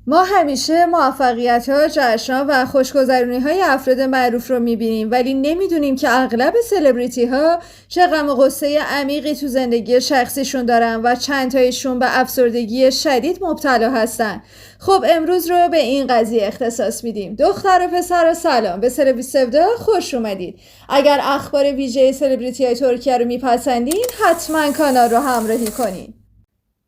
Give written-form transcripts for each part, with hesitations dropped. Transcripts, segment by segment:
ما همیشه موفقیت‌ها، جشن‌ها و خوشگذرونی‌های افراد معروف رو می‌بینیم ولی نمی‌دونیم که اغلب سلبریتی‌ها چه غم و غصه عمیقی تو زندگی شخصیشون دارن و چند تایشون به افسردگی شدید مبتلا هستن. خب امروز رو به این قضیه اختصاص میدیم. دختر و پسر سلام، به سلبریتی سفدا خوش اومدید. اگر اخبار ویژه سلبریتی‌های ترکیه رو میپسندین حتما کانال رو همراهی کنین.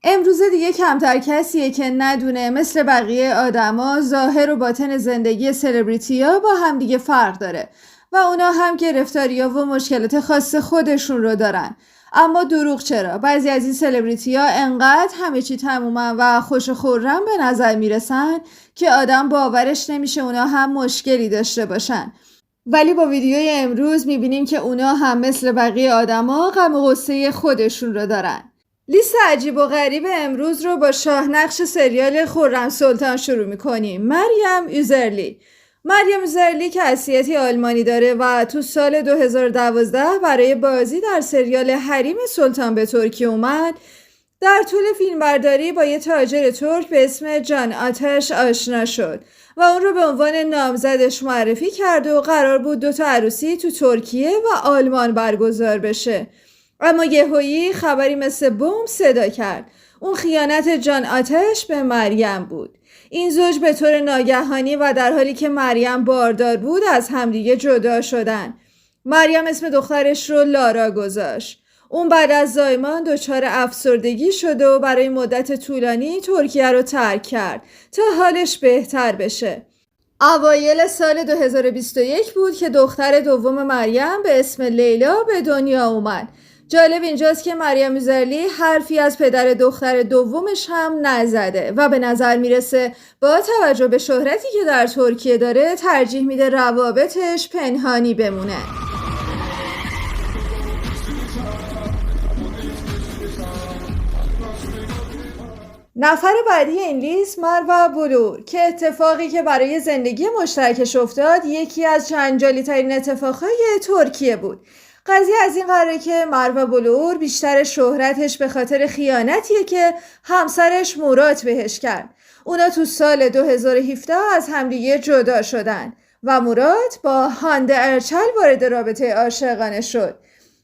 امروزه دیگه کمتر کسیه که ندونه مثل بقیه آدما ظاهر و باطن زندگی سلبریتی‌ها با هم دیگه فرق داره و اونا هم گرفتاری‌ها و مشکلات خاص خودشون رو دارن. اما دروغ چرا؟ بعضی از این سلبریتی‌ها انقدر همه چی تمومن و خوش و خرم به نظر میرسن که آدم باورش نمیشه اونا هم مشکلی داشته باشن. ولی با ویدیوی امروز میبینیم که اونا هم مثل بقیه آدما غم و غصه خودشون رو دارن. لیست عجیب و غریب امروز رو با شاهنقش سریال خرم سلطان شروع میکنیم. مریم یوزرلی که اصلیتی آلمانی داره و تو سال 2012 برای بازی در سریال حریم سلطان به ترکیه اومد. در طول فیلمبرداری با یه تاجر ترک به اسم جان آتش آشنا شد و اون رو به عنوان نامزدش معرفی کرد و قرار بود 2 عروسی تو ترکیه و آلمان برگزار بشه. اما یهویی خبری مثل بمب صدا کرد. اون خیانت جان آتش به مریم بود. این زوج به طور ناگهانی و در حالی که مریم باردار بود از همدیگه جدا شدن. مریم اسم دخترش رو لارا گذاشت. اون بعد از زایمان دچار افسردگی شد و برای مدت طولانی ترکیه رو ترک کرد تا حالش بهتر بشه. اوایل سال 2021 بود که دختر دوم مریم به اسم لیلا به دنیا اومد. جالب اینجاست که مریم یوزرلی حرفی از پدر دختر دومش هم نزده و به نظر میرسه با توجه به شهرتی که در ترکیه داره ترجیح میده روابطش پنهانی بمونه. نفر بعدی این لیست مروه بلور که اتفاقی که برای زندگی مشترکش افتاد یکی از جنجالی ترین اتفاقهای ترکیه بود. قضیه از این قراره که مروه بلور بیشتر شهرتش به خاطر خیانتیه که همسرش مورات بهش کرد. اونا تو سال 2017 از همدیگه جدا شدن و مورات با هانده ارچل وارد رابطه عاشقانه شد.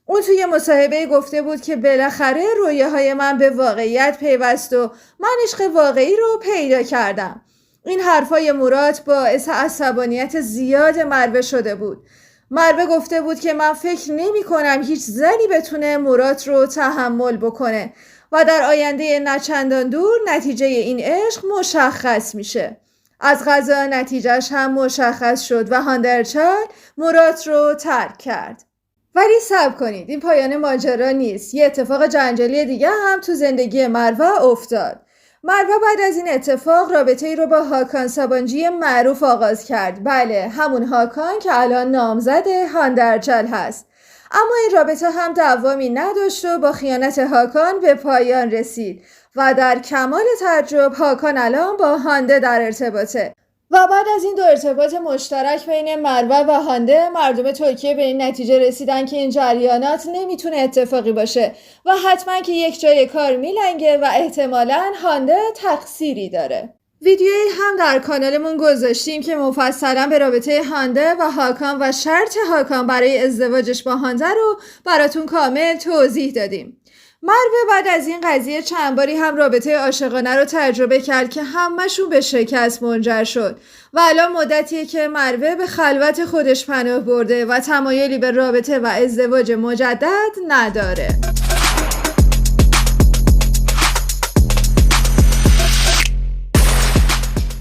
اون توی مصاحبه گفته بود که بالاخره رویاهای من به واقعیت پیوست و من عشق واقعی رو پیدا کردم. این حرفای مورات باعث عصبانیت زیاد مروه شده بود. مروه گفته بود که من فکر نمی کنم هیچ زنی بتونه مورات رو تحمل بکنه و در آینده نچندان دور نتیجه این عشق مشخص میشه. از قضا نتیجهش هم مشخص شد و هاندرچال مورات رو ترک کرد. ولی صبر کنید، این پایان ماجرا نیست. یه اتفاق جنجالی دیگه هم تو زندگی مروه افتاد. مروه بعد از این اتفاق رابطه ای رو با هاکان سابانجی معروف آغاز کرد. بله، همون هاکان که الان نامزد هاندرچل هست. اما این رابطه هم دوامی نداشت و با خیانت هاکان به پایان رسید و در کمال تعجب هاکان الان با هانده در ارتباطه. و بعد از این 2 ارتباط مشترک بین مروه و هانده مردم ترکیه به این نتیجه رسیدن که این جریانات نمیتونه اتفاقی باشه و حتما که یک جای کار میلنگه و احتمالاً هانده تقصیری داره. ویدیویی هم در کانالمون گذاشتیم که مفصلا به رابطه هانده و هاکان و شرط هاکان برای ازدواجش با هانده رو براتون کامل توضیح دادیم. مروه بعد از این قضیه چند باری هم رابطه عاشقانه رو تجربه کرد که همشون به شکست منجر شد و الان مدتیه که مروه به خلوت خودش پناه برده و تمایلی به رابطه و ازدواج مجدد نداره.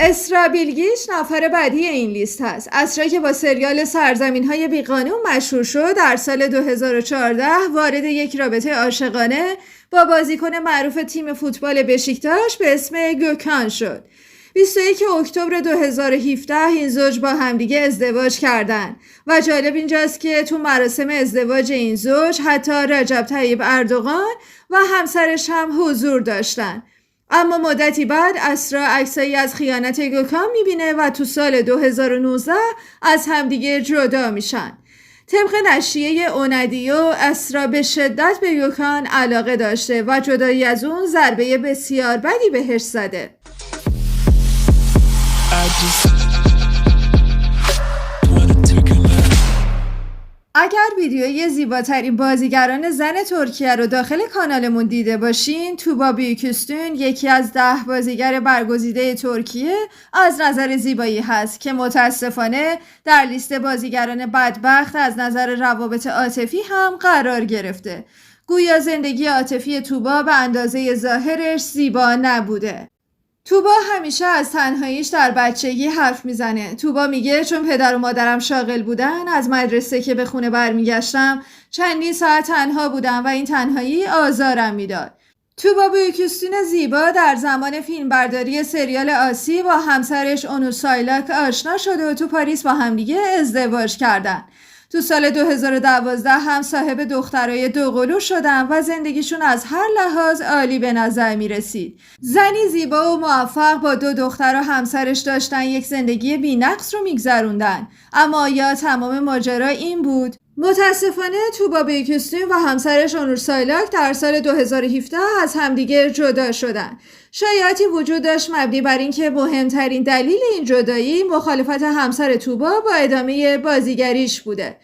اسرا بیلگیش نفر بعدی این لیست هست. اسرا که با سریال سرزمین‌های بیقانون مشهور شد در سال 2014 وارد یک رابطه عاشقانه با بازیکن معروف تیم فوتبال بشیکتاش به اسم گوکان شد. 21 اکتبر 2017 این زوج با همدیگه ازدواج کردند و جالب اینجاست که تو مراسم ازدواج این زوج حتی رجب طیب اردوغان و همسرش هم حضور داشتن. اما مدتی بعد اسرا عکسایی از خیانت گوکان میبینه و تو سال 2019 از همدیگه جدا میشن. طبق نشریه اوندیو اسرا به شدت به گوکان علاقه داشته و جدایی از اون ضربه بسیار بدی بهش زده. اگر ویدیوی زیباترین بازیگران زن ترکیه رو داخل کانالمون دیده باشین، توبا بیوکوستون یکی از 10 بازیگر برگزیده ترکیه از نظر زیبایی هست که متاسفانه در لیست بازیگران بدبخت از نظر روابط عاطفی هم قرار گرفته. گویا زندگی عاطفی توبا به اندازه ظاهرش زیبا نبوده. توبا همیشه از تنهاییش در بچگی حرف میزنه. توبا میگه چون پدر و مادرم شاغل بودن، از مدرسه که به خونه برمیگشتم چندین ساعت تنها بودم و این تنهایی آزارم میداد. توبا بیوکوستون زیبا در زمان فیلمبرداری سریال آسی با همسرش اونو سایلاک آشنا شده و تو پاریس با همدیگه ازدواج کردن. تو سال 2012 هم صاحب دخترای دوقلو شدن و زندگیشون از هر لحاظ عالی به نظر می رسید. زنی زیبا و موفق با 2 دختر و همسرش داشتن یک زندگی بی‌نقص رو میگذروندن. اما یا تمام ماجرا این بود؟ متاسفانه توبا بیوکوستون و همسرش اونور سایلاک در سال 2017 از همدیگه جدا شدن. شایعاتی وجود داشت مبنی بر اینکه مهمترین دلیل این جدایی مخالفت همسر توبا با ادامه بازیگریش بوده.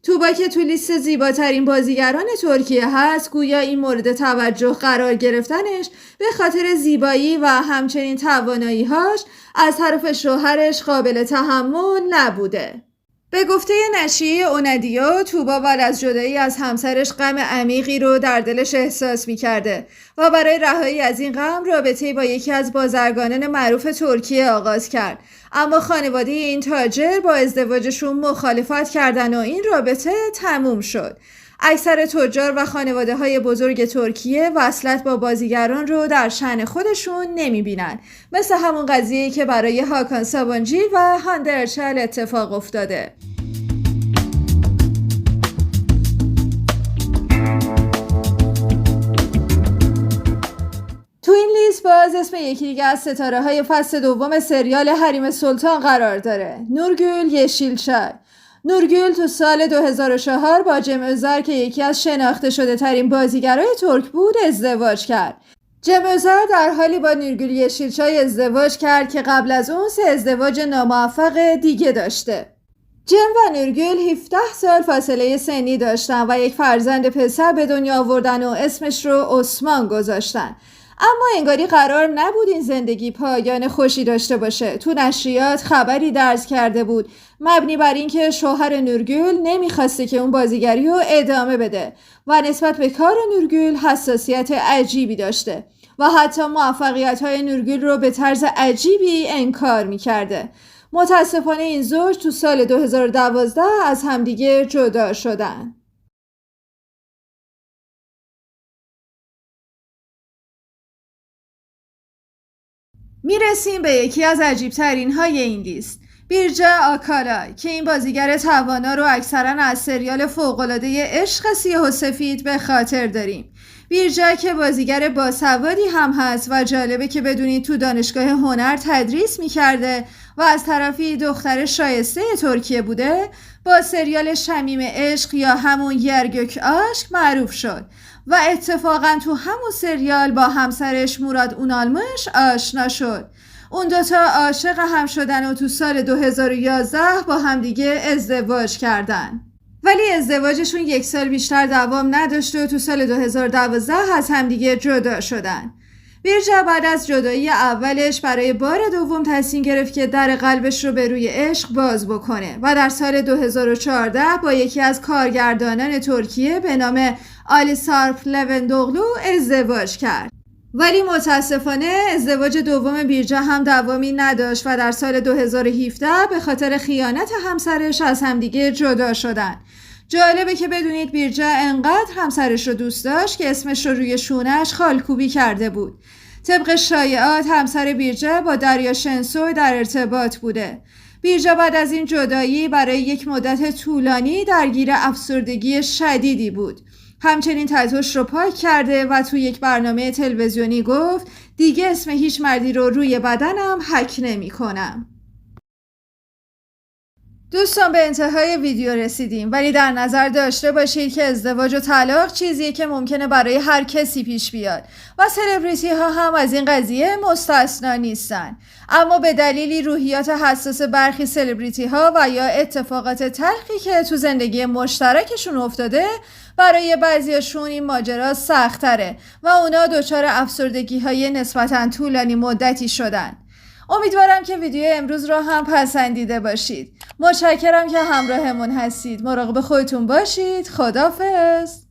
توبا که تو لیست زیباترین بازیگران ترکیه هست، گویا این مورد توجه قرار گرفتنش به خاطر زیبایی و همچنین توانایی‌هاش از طرف شوهرش قابل تحمل نبوده. به گفته نشریه اونادیو، توبا بعد از جدایی از همسرش غم عمیقی رو در دلش احساس می‌کرده و برای رهایی از این غم رابطه‌ای با یکی از بازرگانان معروف ترکیه آغاز کرد. اما خانواده این تاجر با ازدواجشون مخالفت کردن و این رابطه تموم شد. اکثر تجار و خانواده‌های بزرگ ترکیه وصلت با بازیگران رو در شأن خودشون نمی‌بینن، مثل همون قضیه‌ای که برای هاکان سابانجی و هانده ارچل اتفاق افتاده. تو این لیست باز اسم یکی دیگه از ستاره‌های فصل دوم سریال حریم سلطان قرار داره، نورگül yeşilçay. نورگül تو سال 2004 با جم özar که یکی از شناخته شده ترین بازیگرای ترک بود ازدواج کرد. جم özar در حالی با نورگül yeşilçay ازدواج کرد که قبل از اون 3 ازدواج ناموفق دیگه داشته. جم و نورگül 17 سال فاصله سنی داشتن و یک فرزند پسر به دنیا آوردن و اسمش رو عثمان گذاشتن. اما انگاری قرار نبود این زندگی پایان خوشی داشته باشه. تو نشریات خبری درز کرده بود مبنی بر اینکه شوهر نورگül نمیخواسته که اون بازیگری رو ادامه بده و نسبت به کار نورگül حساسیت عجیبی داشته و حتی موفقیت‌های نورگül رو به طرز عجیبی انکار میکرده. متاسفانه این زوج تو سال 2012 از همدیگه جدا شدن. میرسیم به یکی از عجیبترین های این لیست، بیرجا آکالای، که این بازیگر توانا رو اکثرا از سریال فوق‌العاده عشق سیاه و سفید به خاطر داریم. بیرجا که بازیگر باسوادی هم هست و جالبه که بدونید تو دانشگاه هنر تدریس میکرده و از طرفی دختر شایسته ترکیه بوده، با سریال شمیم عشق یا همون یرگök aşk معروف شد و اتفاقا تو همون سریال با همسرش موراد اونالمش آشنا شد. اون دوتا عاشق هم شدن و تو سال 2011 با همدیگه ازدواج کردن. ولی ازدواجشون 1 سال بیشتر دوام نداشت و تو سال 2012 از همدیگه جدا شدن. بیرجا بعد از جدایی اولش برای بار دوم تصمیم گرفت که در قلبش رو به روی عشق باز بکنه و در سال 2014 با یکی از کارگردانان ترکیه به نام آلی سارپ لوندوغلو ازدواج کرد. ولی متاسفانه ازدواج دوم بیرجا هم دوامی نداشت و در سال 2017 به خاطر خیانت همسرش از همدیگه جدا شدن. جالبه که بدونید بیرجا انقدر همسرش رو دوست داشت که اسمش رو روی شونش خالکوبی کرده بود. طبق شایعات همسر بیرجا با دریا شنسوی در ارتباط بوده. بیرجا بعد از این جدایی برای یک مدت طولانی درگیر افسردگی شدیدی بود. همچنین تتوش رو پاک کرده و تو یک برنامه تلویزیونی گفت دیگه اسم هیچ مردی رو روی بدنم حک نمی کنم. دوستان به انتهای ویدیو رسیدیم، ولی در نظر داشته باشید که ازدواج و طلاق چیزیه که ممکنه برای هر کسی پیش بیاد و سلبریتی ها هم از این قضیه مستثنا نیستن. اما به دلیلی روحیات حساس برخی سلبریتی ها و یا اتفاقات تلخی که تو زندگی مشترکشون افتاده، برای بعضیاشون این ماجرا سخت‌تره و اونا دچار افسردگی های نسبتاً طولانی مدتی شدن. امیدوارم که ویدیو امروز رو هم پسندیده باشید. متشکرم که همراهمون هستید. مراقب خودتون باشید. خداحافظ.